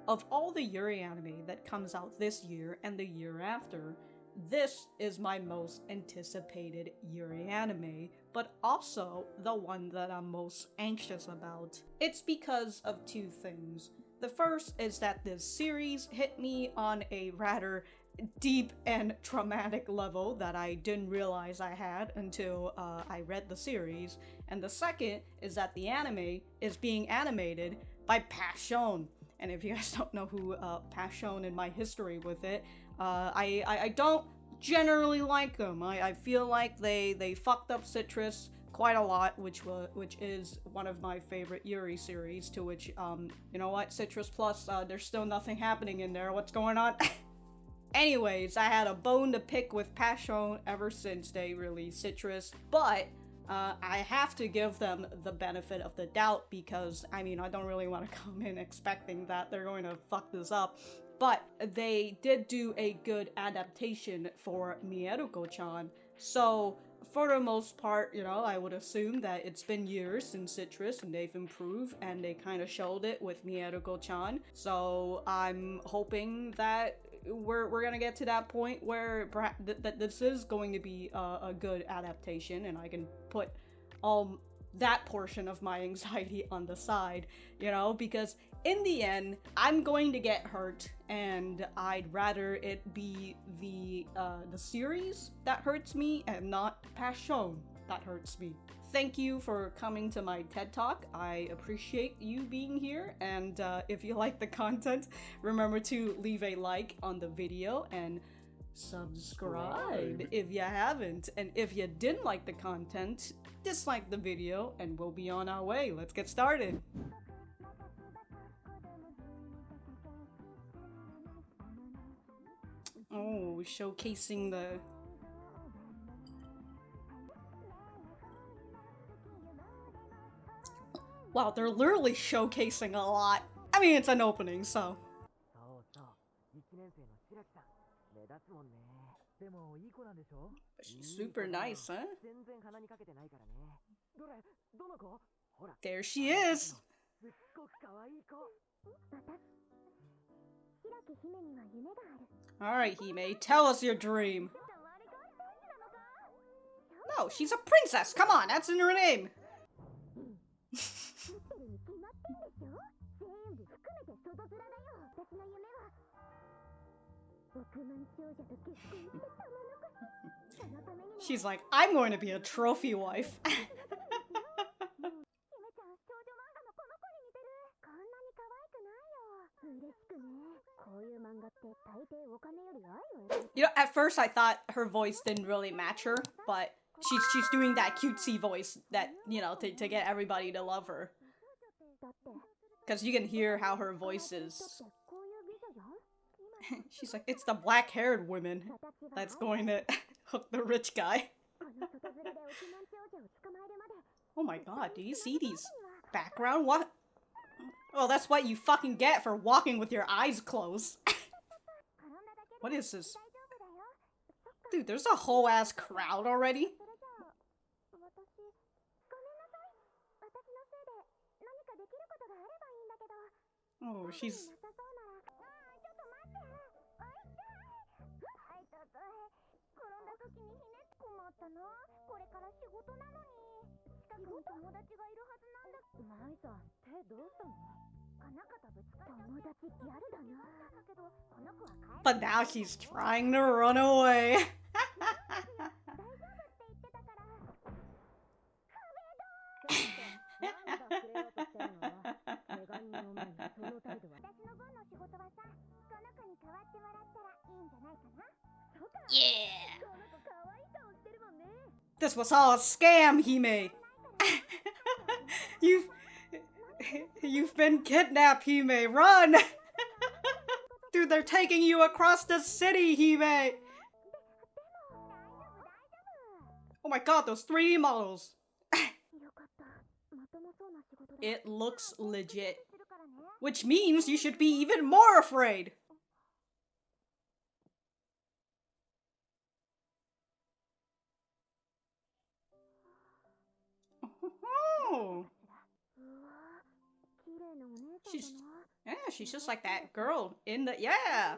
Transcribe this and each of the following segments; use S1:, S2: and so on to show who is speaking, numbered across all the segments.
S1: Of all the Yuri anime that comes out this year and the year after, this is my most anticipated Yuri anime, but also the one that I'm most anxious about. It's because of two things. The first is that this series hit me on a rather deep and traumatic level that I didn't realize I had until I read the series. And the second is that the anime is being animated by Passion. And if you guys don't know who Passion and my history with it, I don't generally like them. I feel like they fucked up Citrus quite a lot, which is one of my favorite Yuri series, to which, you know what, Citrus Plus, there's still nothing happening in there, what's going on? Anyways, I had a bone to pick with Passion ever since they released Citrus, but I have to give them the benefit of the doubt because, I mean, I don't really want to come in expecting that they're going to fuck this up, but they did do a good adaptation for Mieruko-chan, so for the most part, you know, I would assume that it's been years since Citrus and they've improved and they kind of showed it with Mieruko-chan, so I'm hoping that we're gonna get to that point where that this is going to be a good adaptation and I can put all that portion of my anxiety on the side, you know, because in the end, I'm going to get hurt and I'd rather it be the series that hurts me and not Passion that hurts me. Thank you for coming to my TED Talk. I appreciate you being here, and if you like the content, remember to leave a like on the video and subscribe if you haven't. And if you didn't like the content, dislike the video and we'll be on our way. Let's get started. Oh, showcasing the... Wow, they're literally showcasing a lot. I mean, it's an opening, so... She's super nice, huh? There she is! Alright, Hime, tell us your dream. No, she's a princess! Come on, that's in her name! She's like, I'm going to be a trophy wife. You know, at first I thought her voice didn't really match her, but she's doing that cutesy voice that, you know, to get everybody to love her. Because you can hear how her voice is. She's like, it's the black-haired woman that's going to hook the rich guy. Oh my god, do you see these background? What? Well, that's what you fucking get for walking with your eyes closed. What is this? Dude, there's a whole ass crowd already. Oh, she's... But now she's trying to run away. Yeah. This was all a scam, Hime. You've been kidnapped, Hime. Run! Dude, they're taking you across the city, Hime. Oh my god, those 3D models. It looks legit. Which means you should be even more afraid. Oh. Yeah, she's just like that girl in the yeah.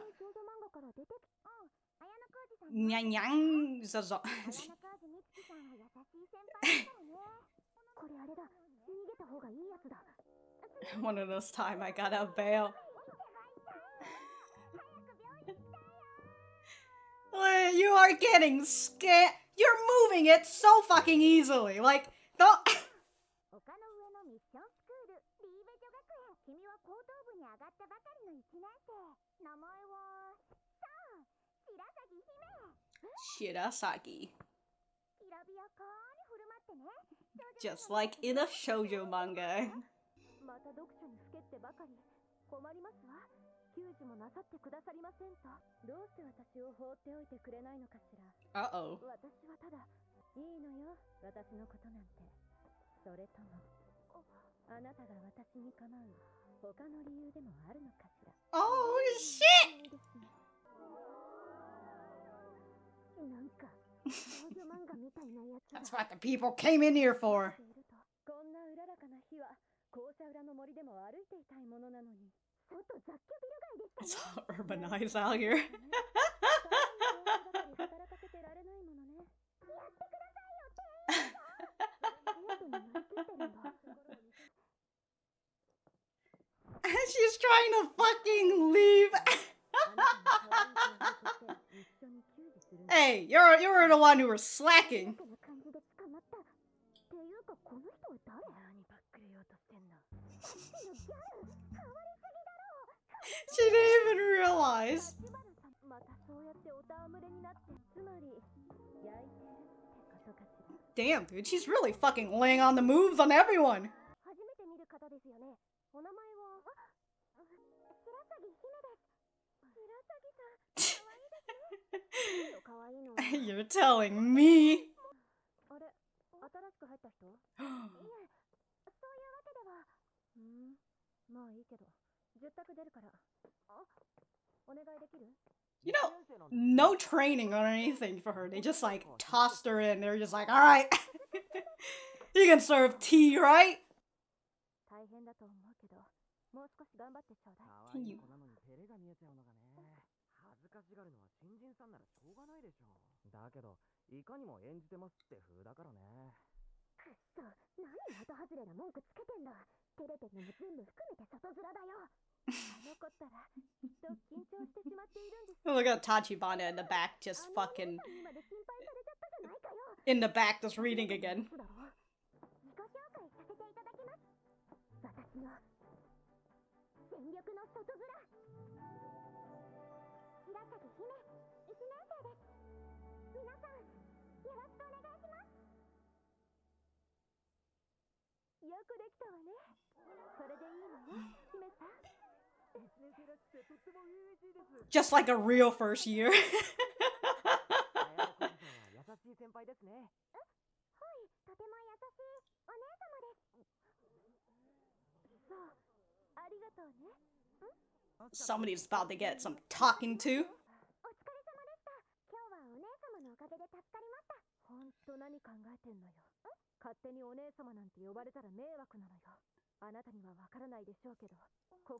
S1: Nyang nyang zazo. One of those time I gotta bail. You are getting scared. You're moving it so fucking easily. Like, don't. Shirasagi. Just like in a shoujo manga. Uh-oh. Oh, shit! That's what the people came in here for. It's all urbanized out here. She's trying to fucking leave. Hey, you're the one who was slacking. She didn't even realize. Damn, dude, she's really fucking laying on the moves on everyone. You're telling me. You know, no training or anything for her. They just like tossed her in. They're just like, alright, you can serve tea, right? Can you? Look at Tachibana in the back, just fucking in the back, just reading again. Just like a real first year. Somebody's about to get some talking to.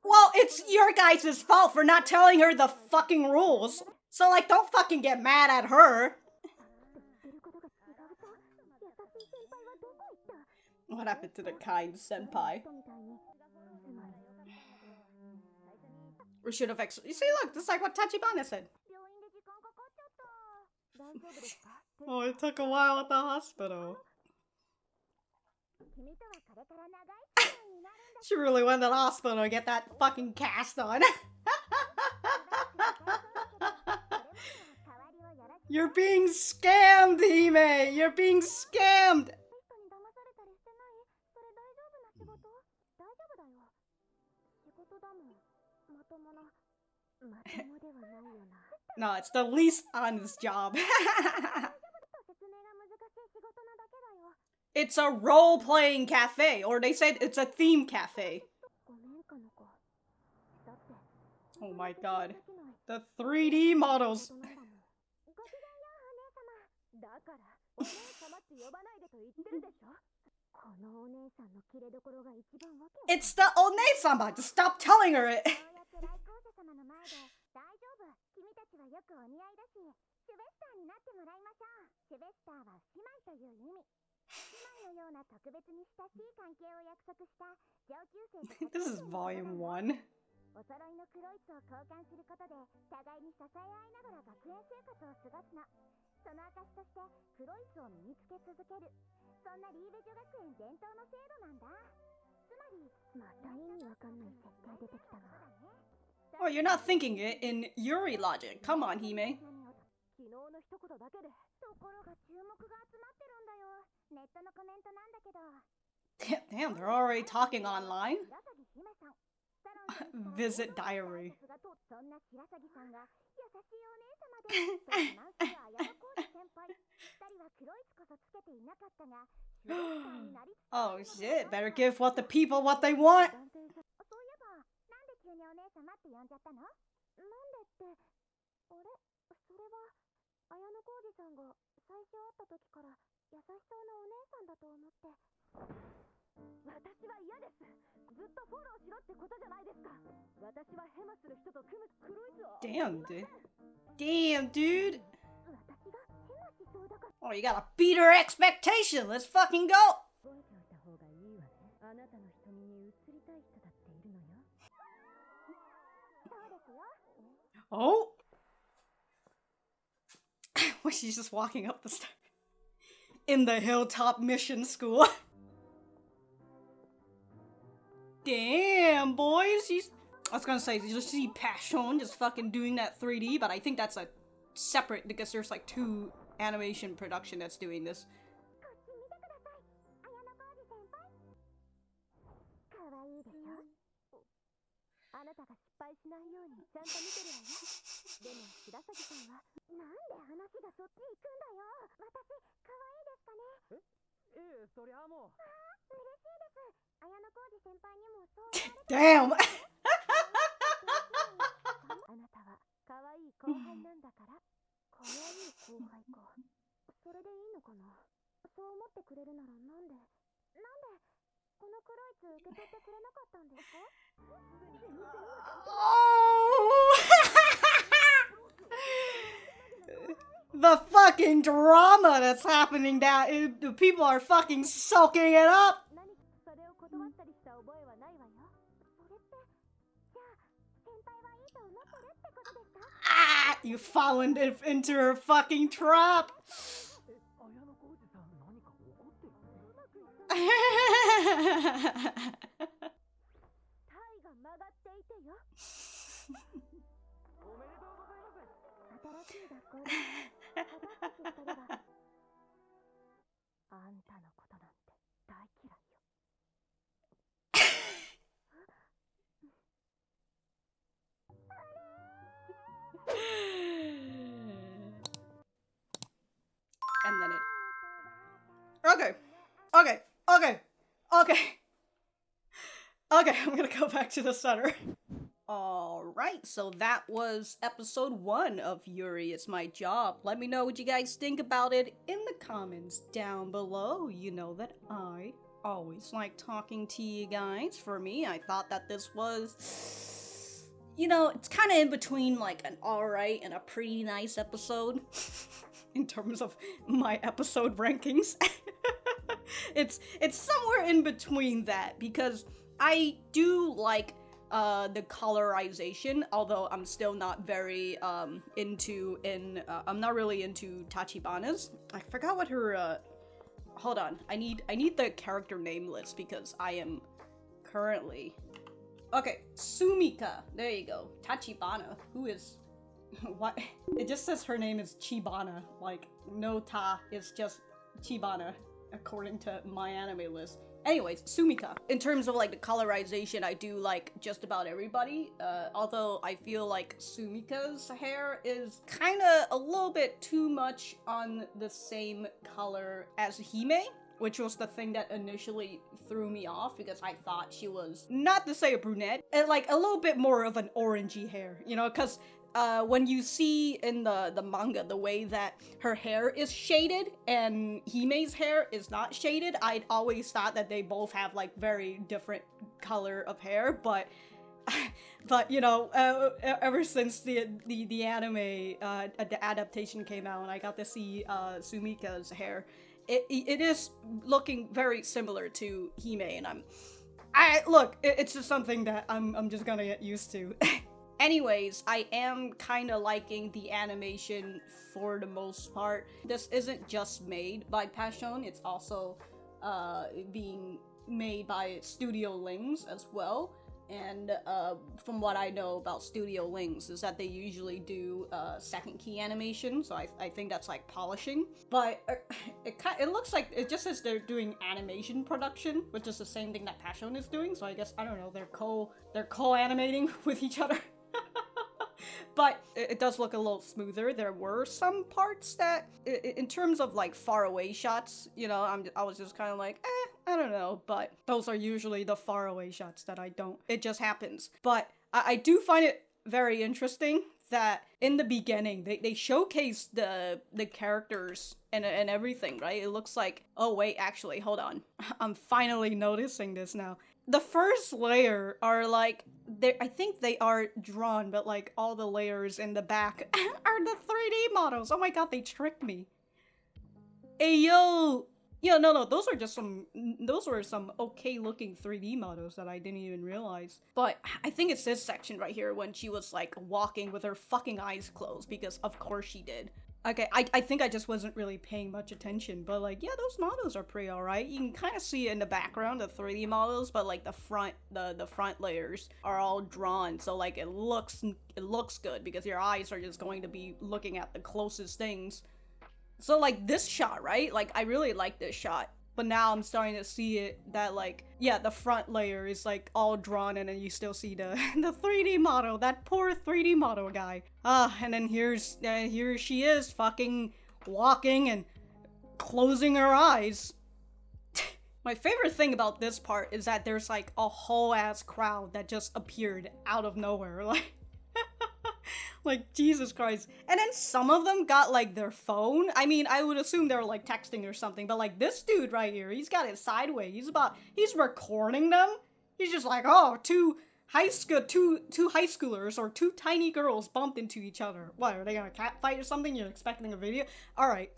S1: Well, it's your guys' fault for not telling her the fucking rules. So, like, don't fucking get mad at her. What happened to the kind senpai? We should have you see, look, this is like what Tachibana said. Oh, it took a while at the hospital. She really went to the hospital to get that fucking cast on. You're being scammed, Hime! You're being scammed! No, it's the least honest job. It's a role-playing cafe, or they said it's a theme cafe. Oh my god. The 3D models. It's the One-sama! Just stop telling her it! This is volume 1. Oh, you're not thinking it in Yuri logic. Come on, Hime. Damn, they're already talking online. Visit diary. Oh shit, better give what the people what they want. Damn, dude. Damn, dude. Oh, you gotta beat her expectation. Let's fucking go. Oh. Well, she's just walking up the stairs. In the Hilltop Mission School. Damn, boys. I was gonna say, you just see Passion just fucking doing that 3D, but I think that's a separate, because there's like 2 animation production that's doing this. Damn! Oh! The fucking drama that's happening now. The people are fucking soaking it up. Ah! You fallen into her fucking trap. And then it... Okay, I'm gonna go back to the center. Alright, so that was episode 1 of Yuri Is My Job. Let me know what you guys think about it in the comments down below. You know that I always like talking to you guys. For me, I thought that this was... You know, it's kind of in between like an alright and a pretty nice episode. In terms of my episode rankings. It's somewhere in between that, because I do like the colorization, although I'm still not very I'm not really into Tachibanas. I forgot what her hold on. I need the character name list, because I am currently... Okay, Sumika. There you go. Tachibana. Who is... What? It just says her name is Chibana. Like, no ta, it's just Chibana, according to my anime list. Anyways, Sumika. In terms of like the colorization, I do like just about everybody. Although I feel like Sumika's hair is kind of a little bit too much on the same color as Hime, which was the thing that initially threw me off, because I thought she was, not to say a brunette, and like a little bit more of an orangey hair, you know, because when you see in the manga the way that her hair is shaded and Hime's hair is not shaded, I'd always thought that they both have like very different color of hair, but you know, ever since the anime the adaptation came out and I got to see Sumika's hair, it is looking very similar to Hime, and it's just something that I'm just gonna get used to. Anyways, I am kind of liking the animation for the most part. This isn't just made by Passion, it's also being made by Studio Lings as well. And from what I know about Studio Lings is that they usually do second key animation, so I think that's like polishing. But it looks like it just says they're doing animation production, which is the same thing that Passion is doing. So I guess, I don't know, they're co-animating with each other. But it does look a little smoother. There were some parts that, in terms of like far away shots, you know, I was just kind of like, I don't know. But those are usually the far away shots that I don't. It just happens. But I do find it very interesting that in the beginning they showcase the characters and everything, right? It looks like, oh wait, actually, hold on. I'm finally noticing this now. The first layer are like, I think they are drawn, but like all the layers in the back are the 3D models. Oh my god, they tricked me. Hey yo! Yeah, no, those were some okay looking 3D models that I didn't even realize. But I think it's this section right here when she was like walking with her fucking eyes closed, because of course she did. Okay, I think I just wasn't really paying much attention, but like, yeah, those models are pretty alright. You can kind of see in the background the 3D models, but like the front layers are all drawn, so like it looks good because your eyes are just going to be looking at the closest things. So like this shot, right? Like I really like this shot. But now I'm starting to see it that like, yeah, the front layer is like all drawn and then you still see the 3D model, that poor 3D model guy. And then here she is fucking walking and closing her eyes. My favorite thing about this part is that there's like a whole ass crowd that just appeared out of nowhere. Like, Jesus Christ. And then some of them got, like, their phone. I mean, I would assume they're, like, texting or something. But, like, this dude right here, he's got it sideways. He's recording them. He's just like, oh, two high schoolers or two tiny girls bumped into each other. What, are they gonna catfight or something? You're expecting a video? Alright.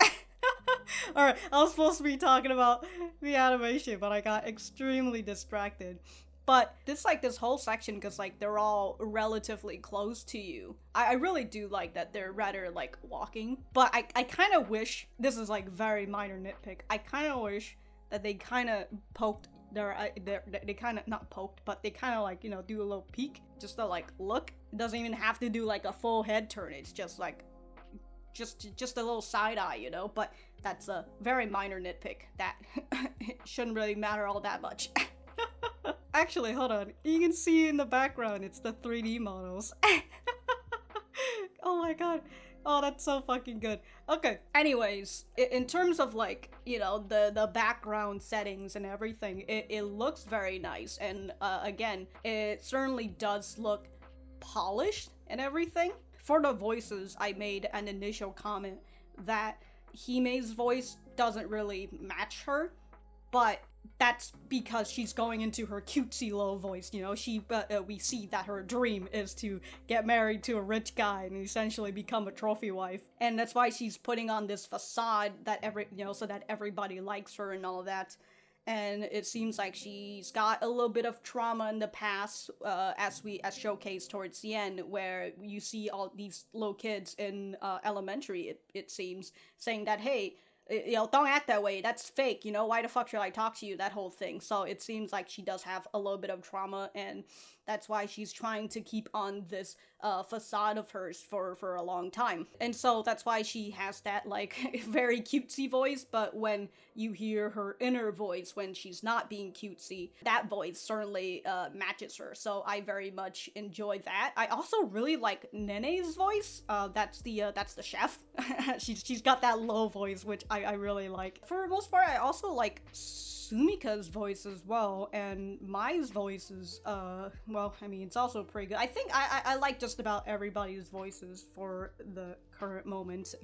S1: Alright, I was supposed to be talking about the animation, but I got extremely distracted. But this whole section, because like they're all relatively close to you. I really do like that they're rather like walking. But I kind of wish, this is like very minor nitpick, I kind of wish that they kind of poked they kind of, not poked, but they kind of like, you know, do a little peek just to like look. It doesn't even have to do like a full head turn. It's just like, just a little side eye, you know? But that's a very minor nitpick that it shouldn't really matter all that much. Actually, hold on. You can see in the background, it's the 3D models. Oh my god. Oh, that's so fucking good. Okay, anyways, in terms of like, you know, the background settings and everything, it looks very nice. And again, it certainly does look polished and everything. For the voices, I made an initial comment that Hime's voice doesn't really match her, but that's because she's going into her cutesy low voice, you know. We see that her dream is to get married to a rich guy and essentially become a trophy wife, and that's why she's putting on this facade that so that everybody likes her and all that. And it seems like she's got a little bit of trauma in the past, as showcased towards the end, where you see all these little kids in elementary, it seems, saying that, hey, you know, don't act that way, that's fake, you know, why the fuck should I talk to you, that whole thing. So it seems like she does have a little bit of trauma, and that's why she's trying to keep on this facade of hers for a long time. And so that's why she has that, like, very cutesy voice, but when you hear her inner voice when she's not being cutesy, that voice certainly matches her. So I very much enjoy that. I also really like Nene's voice. That's the chef. she's got that low voice, which I really like. For the most part, I also like Sumika's voice as well, and Mai's voice is, well, well, I mean, it's also pretty good. I think I like just about everybody's voices for the current moment.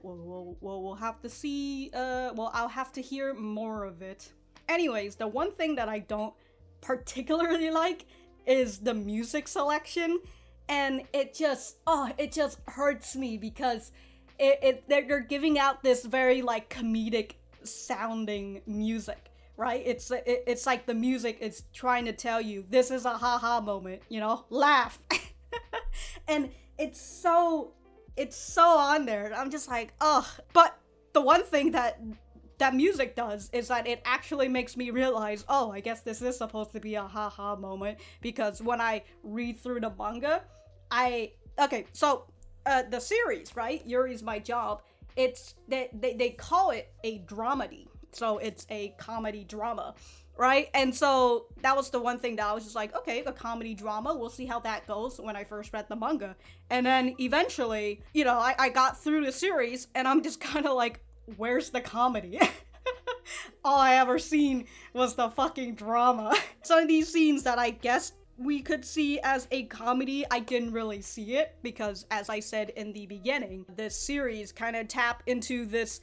S1: We'll have to see, I'll have to hear more of it. Anyways, the one thing that I don't particularly like is the music selection, and it just hurts me because they're giving out this very, like, comedic sounding music, right? It's like the music is trying to tell you, this is a haha moment, you know, laugh. And it's so on there. I'm just like, ugh. But the one thing that music does is that it actually makes me realize, oh, I guess this is supposed to be a haha moment, because when I read through the manga, the series, right? Yuri Is My Job, they call it a dramedy. So it's a comedy drama, right? And so that was the one thing that I was just like, okay, a comedy drama, we'll see how that goes when I first read the manga. And then eventually, you know, I got through the series and I'm just kind of like, where's the comedy? All I ever seen was the fucking drama. Some of these scenes that I guess we could see as a comedy, I didn't really see it, because as I said in the beginning, this series kind of tap into this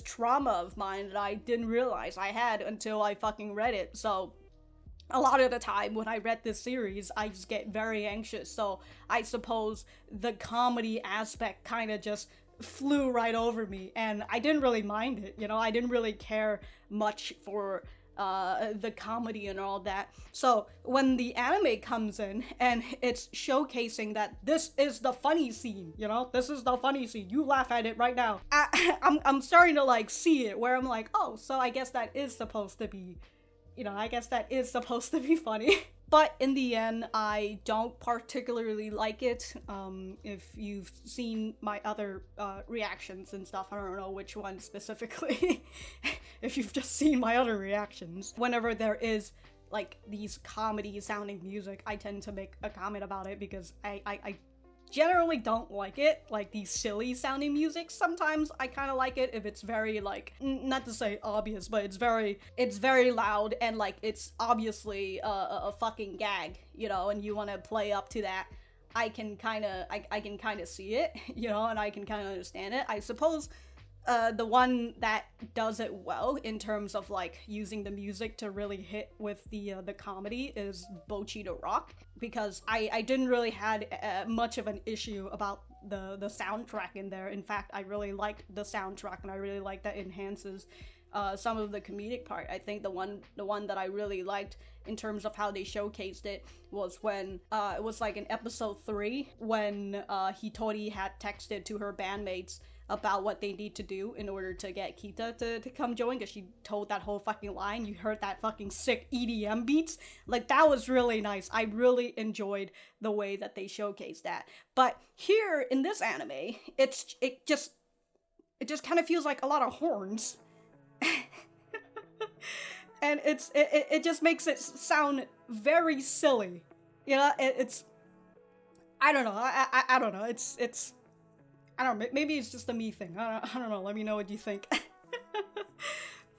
S1: trauma of mine that I didn't realize I had until I fucking read it. So a lot of the time when I read this series, I just get very anxious. So I suppose the comedy aspect kind of just flew right over me, and I didn't really mind it, you know. I didn't really care much for the comedy and all that. So when the anime comes in and it's showcasing that this is the funny scene, you know, this is the funny scene, you laugh at it right now, I'm starting to like see it, where I'm like, oh, so I guess that is supposed to be, you know, I guess that is supposed to be funny. But in the end, I don't particularly like it. If you've seen my other reactions and stuff, I don't know which one specifically. If you've just seen my other reactions, whenever there is like these comedy sounding music, I tend to make a comment about it, because I generally don't like it, like these silly sounding music. Sometimes I kind of like it if it's very, like, not to say obvious, but it's very loud and like it's obviously a fucking gag, you know, and you want to play up to that. I can kind of see it, you know, and I can kind of understand it. I suppose the one that does it well in terms of like using the music to really hit with the comedy is Bocchi the Rock, because I didn't really had much of an issue about the soundtrack in there. In fact, I really liked the soundtrack, and I really like that it enhances some of the comedic part. I think the one that I really liked in terms of how they showcased it was when it was like in episode 3 when Hitori had texted to her bandmates about what they need to do in order to get Kita to come join, because she told that whole fucking line. You heard that fucking sick EDM beats. Like, that was really nice. I really enjoyed the way that they showcased that. But here in this anime, it just kind of feels like a lot of horns. And it just makes it sound very silly. You know, it's I don't know. I don't know. It's I don't know, maybe it's just a me thing. I don't know, let me know what you think.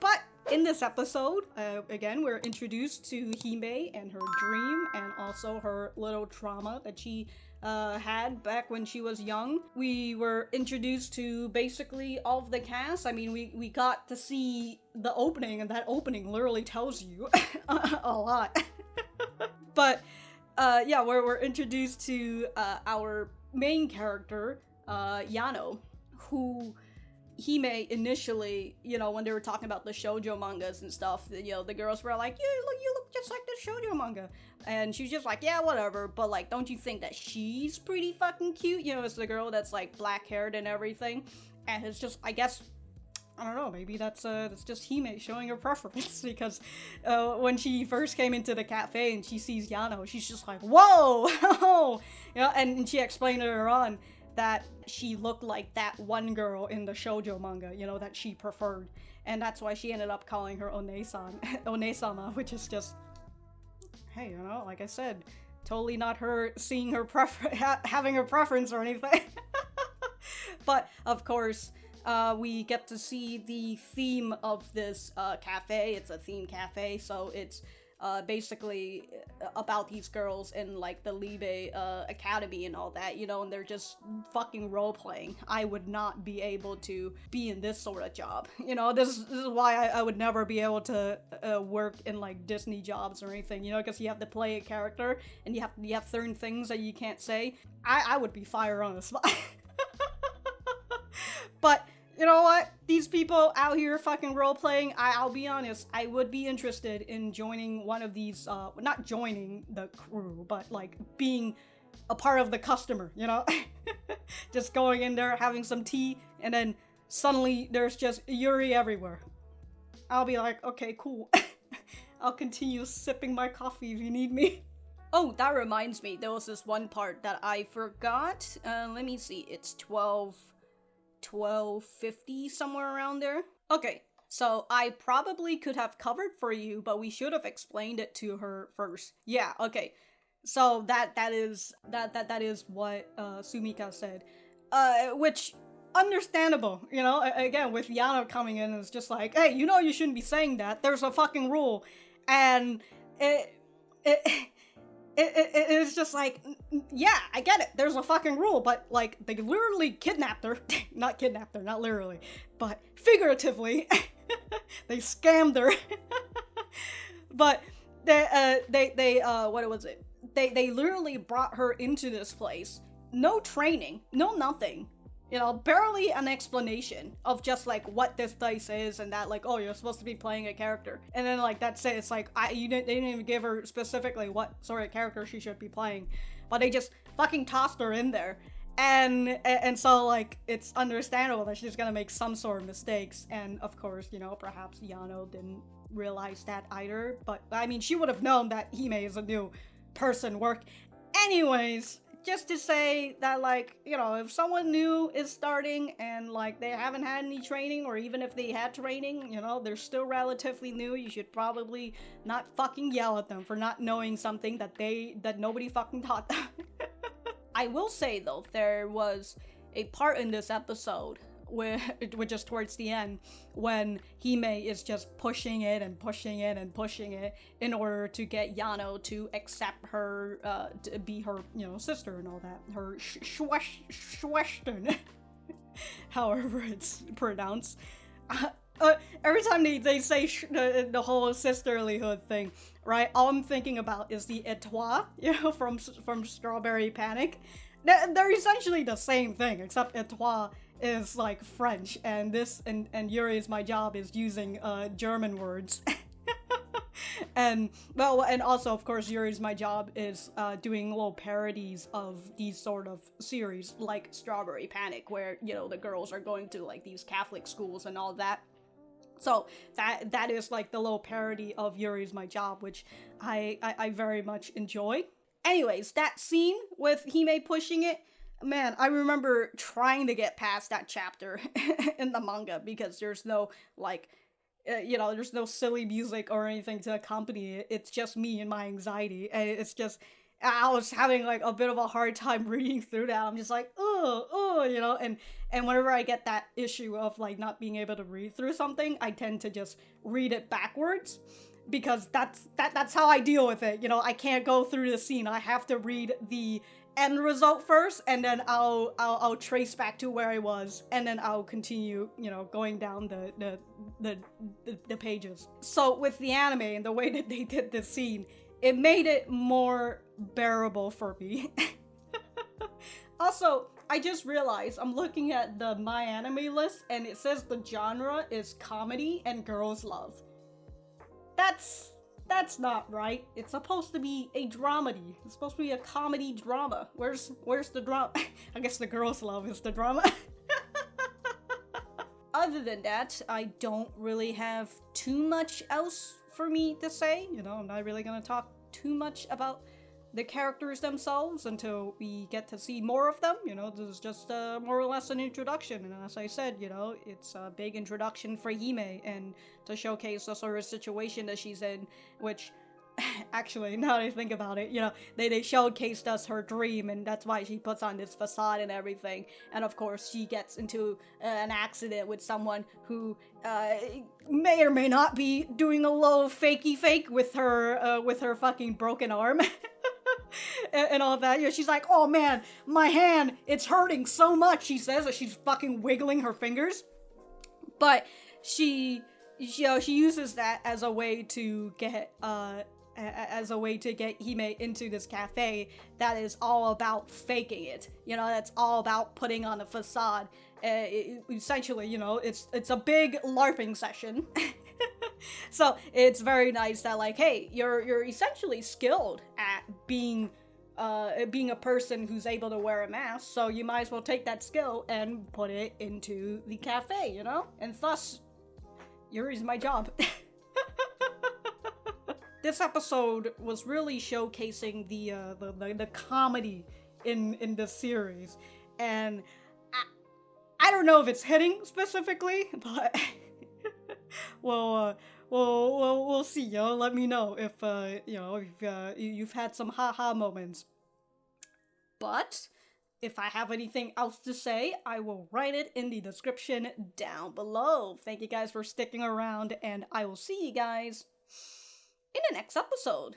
S1: But in this episode, again, we're introduced to Hime and her dream, and also her little trauma that she had back when she was young. We were introduced to basically all of the cast. I mean, we got to see the opening, and that opening literally tells you a lot. But yeah, we're introduced to our main character, Yano, who Hime initially, you know, when they were talking about the shoujo mangas and stuff, you know, the girls were like, you look just like the shoujo manga. And she's just like, yeah, whatever, but like, don't you think that she's pretty fucking cute? You know, it's the girl that's like black haired and everything. And it's just, I guess, I don't know, maybe that's just Hime showing her preference, because when she first came into the cafe and she sees Yano, she's just like, whoa, you know, and she explained later on that she looked like that one girl in the shoujo manga, you know, that she preferred, and that's why she ended up calling her Onesama, which is just, hey, you know, like I said, totally not her seeing her having her preference or anything. But of course, we get to see the theme of this cafe. It's a theme cafe, so it's basically about these girls in like the Liebe academy and all that, you know, and they're just fucking role playing. I would not be able to be in this sort of job, you know. This is why I would never be able to work in like Disney jobs or anything, you know, because you have to play a character and you have certain things that you can't say. I would be fired on the spot. But you know what? These people out here fucking role-playing, I'll be honest, I would be interested in joining one of these, not joining the crew, but, like, being a part of the customer, you know? Just going in there, having some tea, and then suddenly there's just Yuri everywhere. I'll be like, okay, cool. I'll continue sipping my coffee if you need me. Oh, that reminds me, there was this one part that I forgot. Let me see, it's 12:50, somewhere around there. Okay, so I probably could have covered for you, but we should have explained it to her first. Yeah, okay. So that is what Sumika said. Which understandable, you know? Again, with Yano coming in, it's just like, hey, you know you shouldn't be saying that. There's a fucking rule. And it's just like, yeah, I get it. There's a fucking rule, but like they literally kidnapped her. Not kidnapped her, not literally, but figuratively. They scammed her. But they what was it? They literally brought her into this place. No training, no nothing. You know, barely an explanation of just like what this dice is and that, like, oh, you're supposed to be playing a character, and then like that's it. It's like they didn't even give her specifically what sort of character she should be playing, but they just fucking tossed her in there, and so like it's understandable that she's gonna make some sort of mistakes, and of course, you know, perhaps Yano didn't realize that either, but I mean, she would have known that Hime is a new person work. Anyways, just to say that, like, you know, if someone new is starting and, like, they haven't had any training, or even if they had training, you know, they're still relatively new, you should probably not fucking yell at them for not knowing something that nobody fucking taught them. I will say, though, there was a part in this episode which is towards the end, when Hime is just pushing it and pushing it and pushing it in order to get Yano to accept her, to be her, you know, sister and all that. Her Schwestern, however it's pronounced. Every time they say the whole sisterlyhood thing, right, all I'm thinking about is the Etoile, you know, from Strawberry Panic. They're essentially the same thing, except Etoile is like French, and this and Yuri Is My Job is using German words. And well, and also of course Yuri Is My Job is doing little parodies of these sort of series like Strawberry Panic, where, you know, the girls are going to like these Catholic schools and all that. So that is like the little parody of Yuri Is My Job, which I very much enjoy. Anyways, that scene with Hime pushing it, man, I remember trying to get past that chapter in the manga because there's no, like, you know, there's no silly music or anything to accompany it. It's just me and my anxiety. And it's just, I was having, like, a bit of a hard time reading through that. I'm just like, oh, you know, and whenever I get that issue of, like, not being able to read through something, I tend to just read it backwards. Because that's how I deal with it. You know, I can't go through the scene. I have to read the end result first, and then I'll trace back to where I was, and then I'll continue, you know, going down the pages. So with the anime and the way that they did this scene, it made it more bearable for me. Also, I just realized I'm looking at the My Anime list, and it says the genre is comedy and girls love. That's not right. It's supposed to be a dramedy. It's supposed to be a comedy drama. Where's the drama? I guess the girls love is the drama. Other than that, I don't really have too much else for me to say. You know, I'm not really gonna talk too much about the characters themselves until we get to see more of them. You know, this is just more or less an introduction, and as I said, you know, it's a big introduction for Hime and to showcase the sort of situation that she's in, which actually, now that I think about it, they showcased us her dream, and that's why she puts on this facade and everything. And of course, she gets into an accident with someone who may or may not be doing a little fakey fake with her fucking broken arm. And all that. She's like, oh man, my hand, it's hurting so much, she says, as she's fucking wiggling her fingers. But she uses that as a way to get Hime into this cafe that is all about faking it. That's all about putting on a facade. Essentially, it's a big LARPing session. So it's very nice that, like, hey, you're essentially skilled at being a person who's able to wear a mask, so you might as well take that skill and put it into the cafe, And thus, Yuri Is My Job. This episode was really showcasing the comedy in the series, and I don't know if it's hitting specifically, but we'll see, Let me know if if you've had some haha moments. But if I have anything else to say, I will write it in the description down below. Thank you guys for sticking around, and I will see you guys in the next episode.